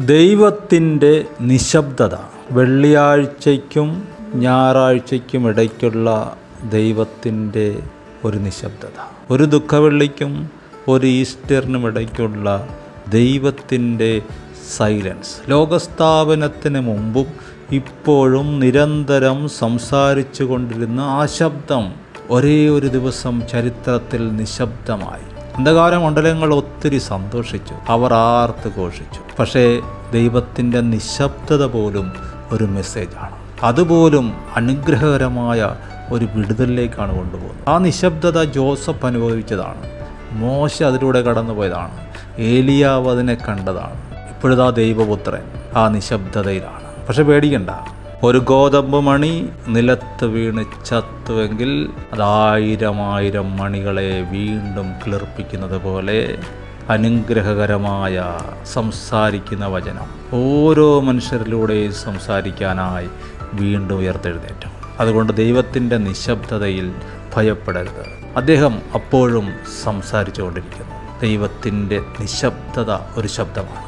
ദൈവത്തിൻ്റെ നിശബ്ദത. വെള്ളിയാഴ്ചയ്ക്കും ഞായറാഴ്ചയ്ക്കും ഇടയ്ക്കുള്ള ദൈവത്തിൻ്റെ ഒരു നിശബ്ദത, ഒരു ദുഃഖവെള്ളിക്കും ഒരു ഈസ്റ്ററിനും ഇടയ്ക്കുള്ള ദൈവത്തിൻ്റെ സൈലൻസ്. ലോകസ്ഥാപനത്തിന് മുമ്പും ഇപ്പോഴും നിരന്തരം സംസാരിച്ചു കൊണ്ടിരുന്ന ആ ശബ്ദം ഒരേ ഒരു ദിവസം ചരിത്രത്തിൽ നിശബ്ദമായി. അന്ധകാരമണ്ഡലങ്ങൾ ഒത്തിരി സന്തോഷിച്ചു, അവർ ആർത്ത് ഘോഷിച്ചു. പക്ഷേ ദൈവത്തിൻ്റെ നിശബ്ദത പോലും ഒരു മെസ്സേജാണ്. അതുപോലും അനുഗ്രഹകരമായ ഒരു വിടുതലിലേക്കാണ് കൊണ്ടുപോകുന്നത്. ആ നിശബ്ദത ജോസഫ് അനുഭവിച്ചതാണ്, മോശ അതിലൂടെ കടന്നുപോയതാണ്, ഏലിയാവ് അതിനെ കണ്ടതാണ്. ഇപ്പോഴതാ ദൈവപുത്രൻ ആ നിശബ്ദതയിലാണ്. പക്ഷെ പേടിക്കണ്ട, ഒരു ഗോതമ്പ് മണി നിലത്ത് വീണ് ചത്തുവെങ്കിൽ അത് 1000 മണികളെ വീണ്ടും കിളിർപ്പിക്കുന്നത് പോലെ അനുഗ്രഹകരമായ സംസാരിക്കുന്ന വചനം ഓരോ മനുഷ്യരിലൂടെയും സംസാരിക്കാനായി വീണ്ടും ഉയർത്തെഴുന്നേറ്റു. അതുകൊണ്ട് ദൈവത്തിൻ്റെ നിശബ്ദതയിൽ ഭയപ്പെടരുത്. അദ്ദേഹം അപ്പോഴും സംസാരിച്ചു കൊണ്ടിരിക്കുന്നു. ദൈവത്തിൻ്റെ നിശബ്ദത ഒരു ശബ്ദമാണ്.